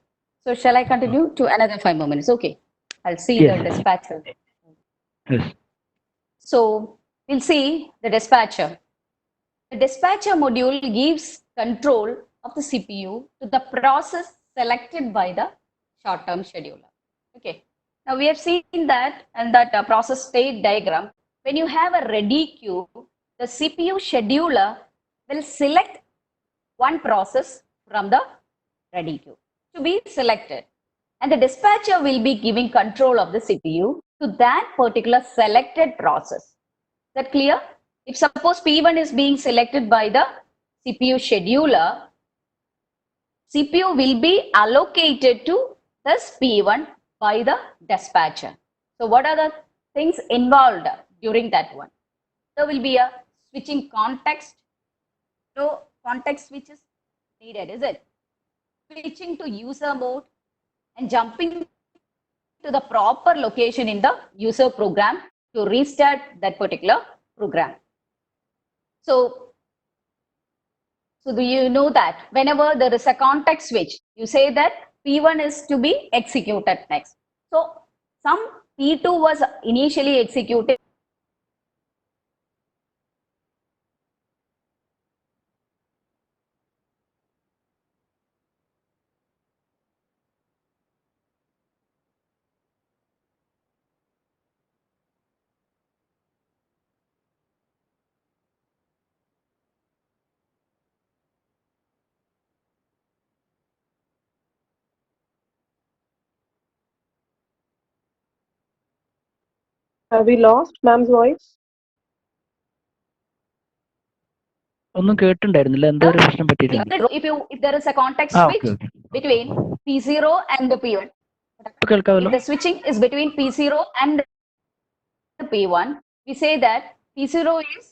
So shall I continue to another 5 more minutes? Okay. I'll see Yes. the dispatcher. Yes. So we'll see the dispatcher. The dispatcher module gives control of the CPU to the process selected by the short-term scheduler. Okay. Now we have seen that in that process state diagram, when you have a ready queue, the CPU scheduler will select one process from the ready queue to be selected. And the dispatcher will be giving control of the CPU to that particular selected process. Is that clear? If suppose P1 is being selected by the CPU scheduler, CPU will be allocated to this P1 by the dispatcher. So what are the things involved during that one? There will be a switching context. So context switch is needed, is it? Switching to user mode and jumping to the proper location in the user program to restart that particular program. So do you know that whenever there is a context switch, you say that P1 is to be executed next. So some P2 was initially executed. Have we lost ma'am's voice? ഒന്നും കേട്ടിട്ടുണ്ടായിരുന്നില്ല, എന്തോ ഒരു പ്രശ്നം പറ്റിയിട്ടുണ്ട്. If there is a context switch between P0 and P1, കേൾക്കാമല്ലോ. if the switching is between P0 and P1, we say that P0 is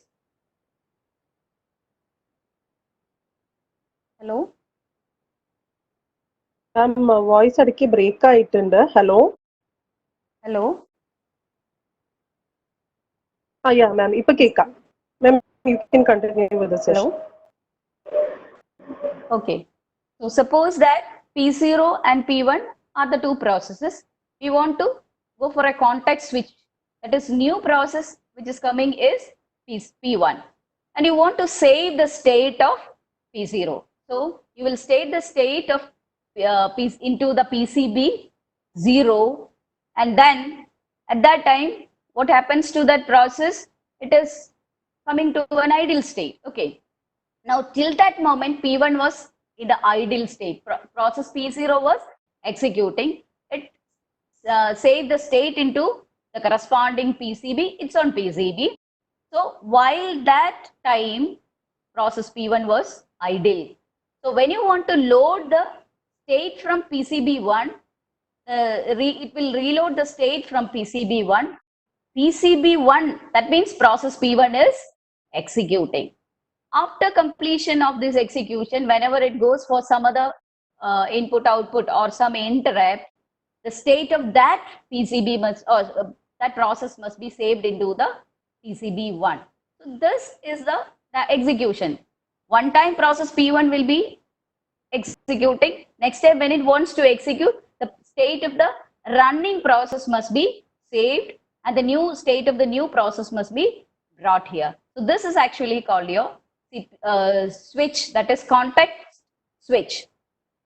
hello. Ma'am, voice adiki break ആയിട്ടുണ്ട്. Hello. Hello. Yeah, ma'am. ഇപ്പൊ കേൾക്കാം. Ma'am, you can continue with the session. Hello. Okay. So suppose that P0 and P1 are the two processes. We want to go for a context switch. That is, new process which is coming is P1. And you want to save the state of P0. So you will state the state of into the PCB 0. And then at that time, what happens to that process? It is coming to an idle state. Okay. Now, till that moment, P1 was in the idle state. Process P0 was executing. It saved the state into the corresponding PCB. It's on PCB. So, while that time, process P1 was idle. So, when you want to load the state from PCB1, it will reload the state from PCB1. PCB1, that means process P1 is executing. After completion of this execution, whenever it goes for some other input output or some interrupt, the state of that PCB must, or that process must be saved into the PCB1. So this is the execution. One time process P1 will be executing. Next time when it wants to execute, the state of the running process must be saved and the new state of the new process must be brought here. So this is actually called your switch, that is context switch.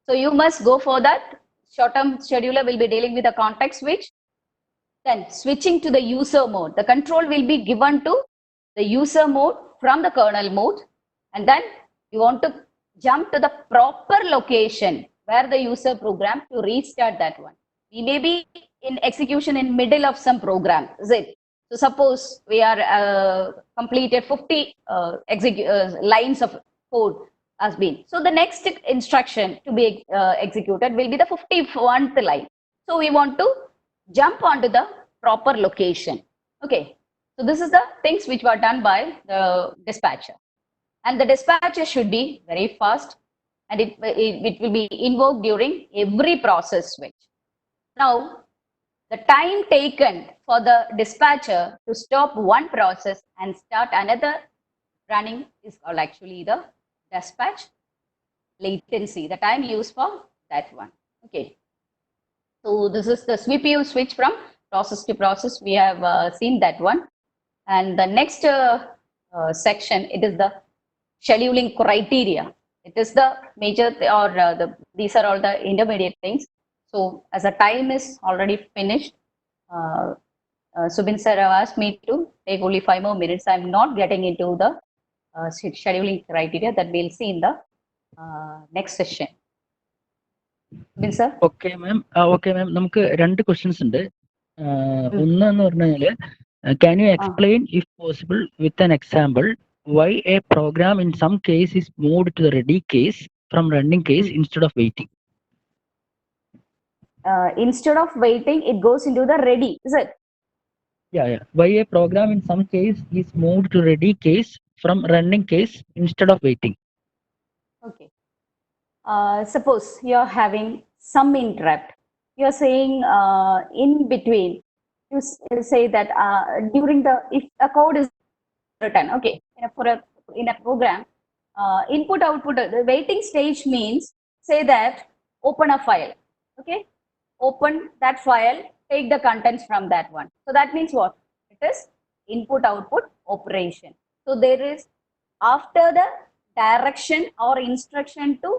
So you must go for that. Short-term scheduler will be dealing with the context switch. Then switching to the user mode, the control will be given to the user mode from the kernel mode. And then you want to jump to the proper location where the user program to restart that one. We may be in execution in middle of some program, is it? So suppose we are completed 50 lines of code has been. So the next instruction to be executed will be the 51st line. So we want to jump onto the proper location. Okay. So this is the things which were done by the dispatcher. And the dispatcher should be very fast and it will be invoked during every process switch. Now, the time taken for the dispatcher to stop one process and start another running is called actually the dispatch latency, the time used for that one. Okay. So this is the CPU switch from process to process. We have seen that one. And the next section, it is the scheduling criteria. It is the major or these are all the intermediate things. So as the time is already finished, Subin sir have asked me to take only 5 more minutes. I'm not getting into the scheduling criteria that we'll see in the next session. Subin sir? Okay, ma'am. Okay, ma'am. നമുക്ക് 2 questions ഉണ്ട്. ഒന്നെന്ന് പറഞ്ഞാൽ, can you explain if possible with an example why a program in some case is moved to the ready case from running case instead of waiting? Instead of waiting, it goes into the ready, is it? Yeah. Why a program in some case is moved to ready case from running case instead of waiting? Okay. Suppose you're having some interrupt. You're saying in between, you say that during the, if a code is written, okay, in a program, input output, the waiting stage means, say that open a file, okay, open that file, take the contents from that one. So that means what? It is input output operation. So there is, after the direction or instruction to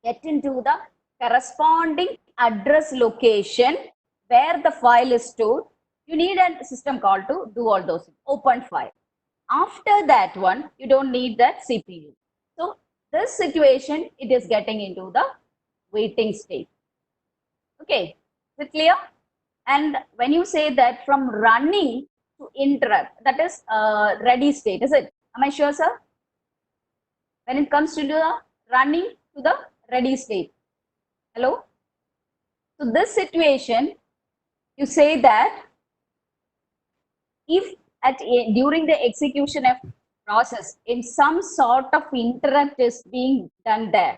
get into the corresponding address location where the file is stored, you need a system call to do all those things. Open file. After that one, you don't need that CPU. So this situation, it is getting into the waiting state. Okay, is it clear? And when you say that from running to interrupt, that is ready state, is it? Am I sure, sir? When it comes to the running to the ready state. Hello? So this situation, you say that if during the execution of process, in some sort of interrupt is being done there,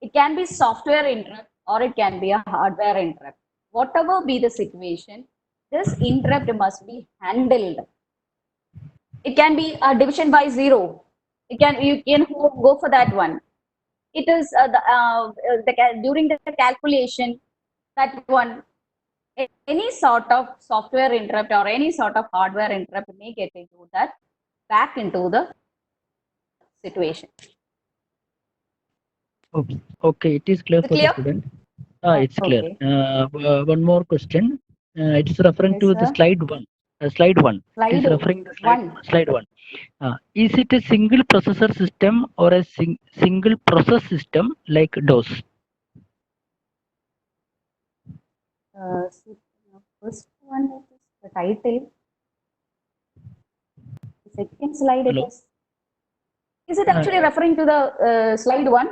it can be software interrupt or it can be a hardware interrupt. Whatever be the situation, this interrupt must be handled. It can be a division by zero. You can go for that one. It is during the calculation, that one, any sort of software interrupt or any sort of hardware interrupt may get into that back into the situation. Okay, it is clear Is it for the clear? student. It's clear. Okay. One more question. It's referring Yes, to the sir. slide one. Slide one. It is Slide referring to one. slide one. Is it a single processor system or a single process system like DOS? First one is the title. The second slide it Hello. is. Is it actually referring to the slide one?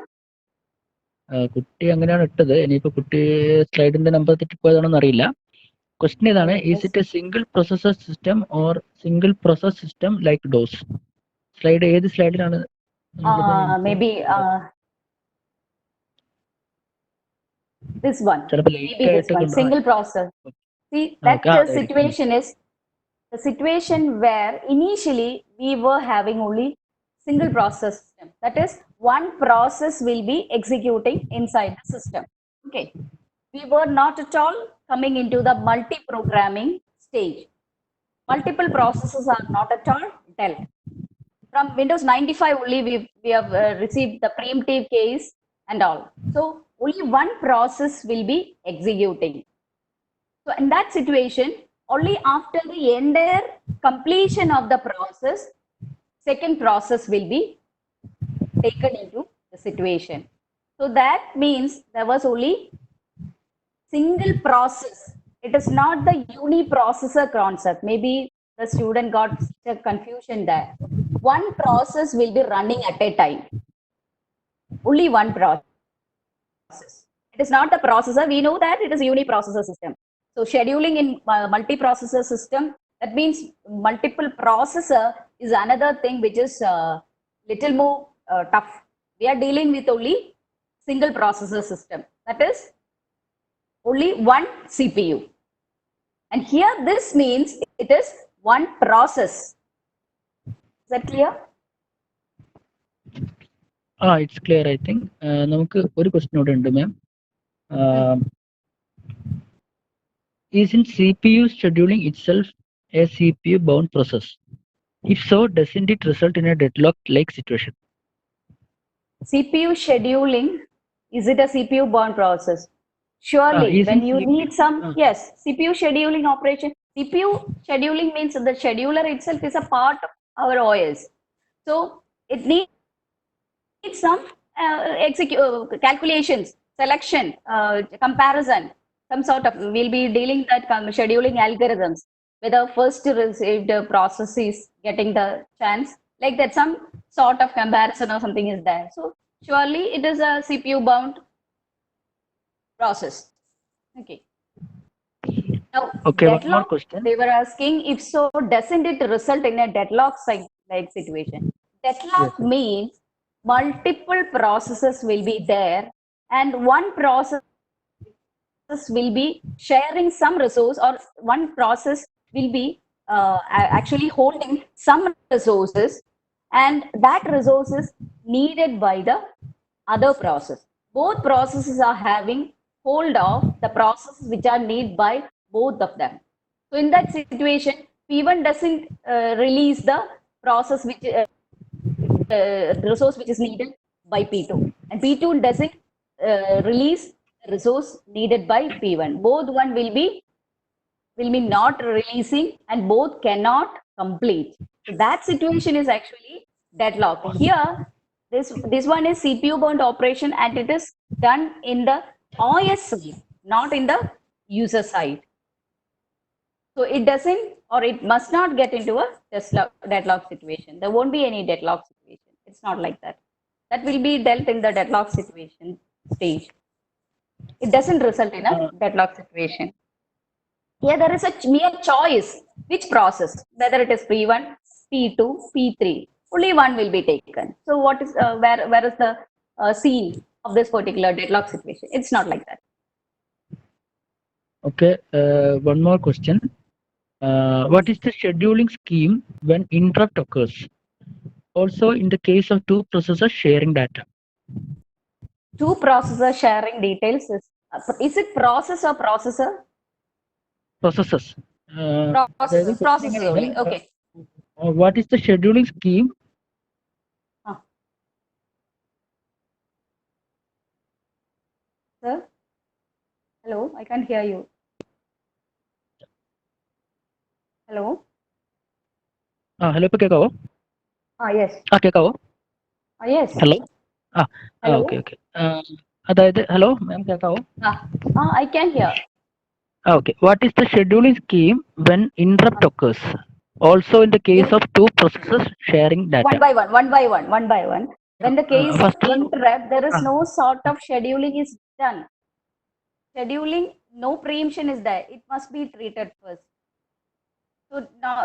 കുട്ടി അങ്ങനെയാണ് ഇട്ടത്. ഇനിയിപ്പോ കുട്ടി സ്ലൈഡിന്റെ number തെറ്റിപ്പോയതാണെന്ന് അറിയില്ല. Question ഇതാണ്, is it A single processor system or single process system like dose? Slide ഏത് സ്ലൈഡിലാണ്? Maybe this one. Maybe this one. Single process. See, that situation is the situation where initially we were having only single process system. That is, one process will be executing inside the system. Okay. We were not at all coming into the multi-programming stage. Multiple processes are not at all dealt. From Windows 95 only we have received the preemptive case and all. So only one process will be executing. So in that situation, only after the entire completion of the process, second process will be taken into the situation. So that means there was only single process. It is not the uniprocessor concept. Maybe the student got a confusion there. One process will be running at a time. Only one process. It is not the processor. We know that it is a uniprocessor system. So scheduling in multiprocessor system, that means multiple processor is another thing which is little more tough. We are dealing with only single processor system. That is only one CPU. And here this means it is one process. Is that clear? It's clear, I think. നമുക്ക് ഒരു question കൂടെ ഉണ്ട് മാം. Isn't CPU scheduling itself a CPU bound process? If so, doesn't it result in a deadlock like situation? CPU scheduling, is it a CPU bound process? Surely, when you need some, yes, CPU scheduling operation. CPU scheduling means the scheduler itself is a part of our OS. So it needs some calculations, selection, comparison, some sort of, we'll be dealing that scheduling algorithms, whether first received process is getting the chance, like that, some sort of comparison or something is there. So surely it is a CPU bound process. Okay. Now, One more question. They were asking, if so, doesn't it result in a deadlock like situation? Deadlock means multiple processes will be there and one process will be sharing some resource, or one process will be actually holding some resources, and that resource is needed by the other process. Both processes are having hold of the processes which are needed by both of them. So in that situation, P1 doesn't release the process which resource which is needed by P2, and P2 doesn't release the resource needed by P1. Both one will be not releasing, and both cannot complete. So that situation is actually deadlock. Here, this one is CPU bound operation, and it is done in the OS side, not in the user side. So it doesn't, or it must not get into a deadlock situation. There won't be any deadlock situation. It's not like that. That will be dealt in the deadlock situation stage. It doesn't result in a deadlock situation. Here there is a mere choice which process, whether it is P1, P2, P3. Only one will be taken. So what is where is the scene of this particular deadlock situation? It's not like that. Okay, one more question. What is the scheduling scheme when interrupt occurs? Also, in the case of two processors sharing data. Two processors sharing details is it process or processor? Processors. Processors only. Okay. What is the scheduling scheme? Sir? Hello, I can't hear you. Hello? Hello, ഇപ്പൊ കേൾക്കാവോ? Yes. കേൾക്കാവോ? Yes. Hello? Hello? Okay. അതായത് hello ma'am കേൾക്കാവോ? I can hear. Okay. What is the scheduling scheme when interrupt occurs? Also in the case of two processors sharing data. One by one. When the case of interrupt, there is no sort of scheduling is done. Scheduling, no preemption is there. It must be treated first. So now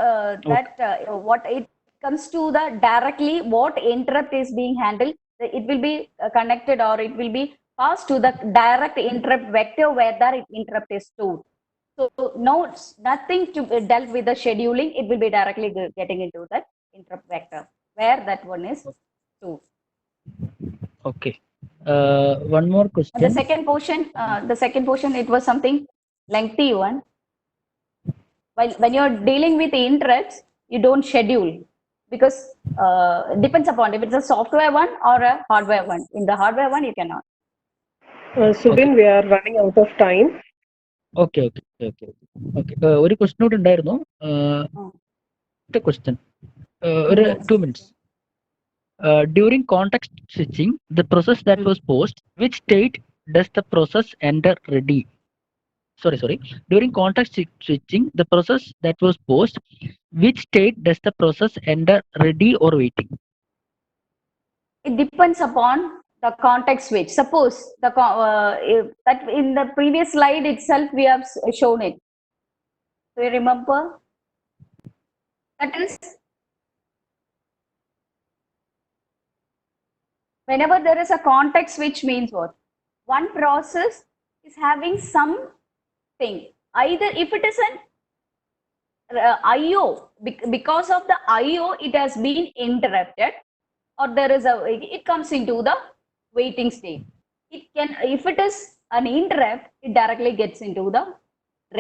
what it comes to the directly what interrupt is being handled, it will be connected or it will be passed to the direct interrupt vector where the interrupt is stored. So no, nothing to be dealt with the scheduling. It will be directly getting into that interrupt vector where that one is stored. Okay. One more question. The second portion, it was something lengthy one. When you're dealing with the interrupts, you don't schedule because depends upon if it's a software one or a hardware one. In the hardware one, you cannot. Subin, we are running out of time. Okay. ഒരു question കൂടെ ഉണ്ടായിരുന്നു. Question. 2 minutes. During context switching, the process that was paused, which state does the process enter ready? Sorry. During context switching, the process that was paused, which state does the process enter ready or waiting? It depends upon the context switch. Suppose that in the previous slide itself we have shown it. Do you remember? That is, whenever there is a context switch means what? One process is having something. Either if it is an IO, because of the IO, it has been interrupted, or there is it comes into the waiting state. It can, if it is an interrupt, it directly gets into the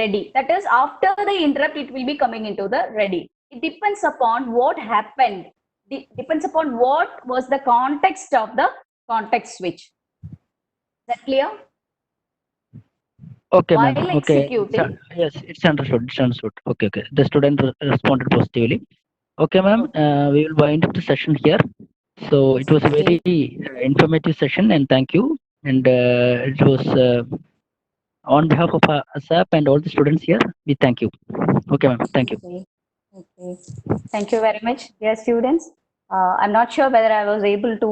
ready. That is, after the interrupt, it will be coming into the ready. It depends upon what happened. Depends upon what was the context of the context switch. Is that clear? Okay, ma'am. While Okay. executing. Yes, it's understood. Okay. The student responded positively. Okay, ma'am. We will wind up the session here. So it was a very informative session, and thank you. And it was on behalf of ASAP and all the students here, we thank you. Okay, ma'am. Thank you. Okay. Thank you very much, dear students. I'm not sure whether I was able to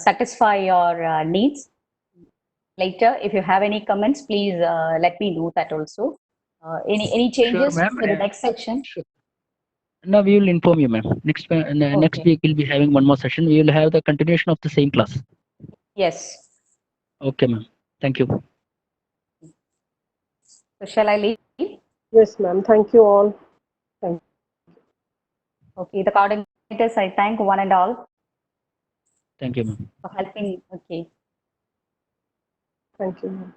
satisfy your needs. Later, if you have any comments, please let me know that also. Any changes Sure, ma'am. for the next section? Sure. Now we will inform you, ma'am. Next week we'll be having one more session. We will have the continuation of the same class. Yes. Okay, ma'am. Thank you. So shall I leave? Yes, ma'am. Thank you all. Thank you. Okay, the coordinators, I thank one and all. Thank you, ma'am. For helping. Okay. Thank you, ma'am.